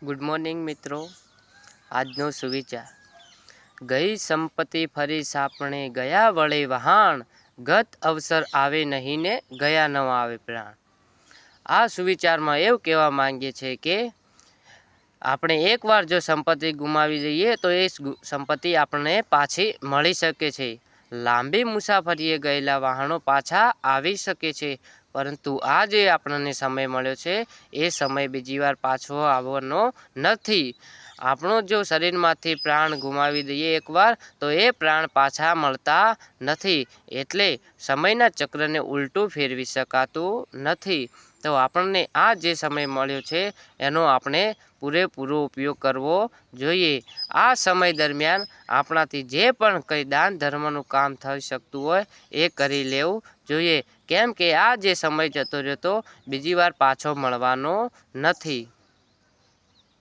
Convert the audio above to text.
Good morning મિત્રો. આજનો સુવિચાર: ગઈ સંપત્તિ ફરી સાપણે, ગયા વળે વહાણ, ગત અવસર આવે નહીં ને ગયા ન આવે પ્રાણ. આ સુવિચારમાં એવું કહેવા માંગીએ છે કે આપણે એકવાર જો સંપત્તિ ગુમાવી દઈએ તો એ સંપત્તિ આપણને પાછી મળી શકે છે. લાંબી મુસાફરીએ ગયેલા વાહનો પાછા આવી શકે છે, પરંતુ આ જે આપણને સમય મળ્યો છે એ સમય બીજી વાર પાછો આવવાનો નથી. આપણો જો શરીરમાંથી પ્રાણ ગુમાવી દઈએ એકવાર તો એ પ્રાણ પાછા મળતા નથી. એટલે સમયના ચક્રને ઉલટું ફેરવી શકાતું નથી. તો આપણને આ જે સમય મળ્યો છે એનો આપણે પૂરેપૂરો ઉપયોગ કરવો જોઈએ. આ સમય દરમિયાન આપણાથી જે પણ કંઈ દાન ધર્મનું કામ થઈ શકતું હોય એ કરી લેવું જોઈએ, કેમ કે આ જે સમય જતો રહ્યો તો બીજી વાર પાછો મળવાનો નથી.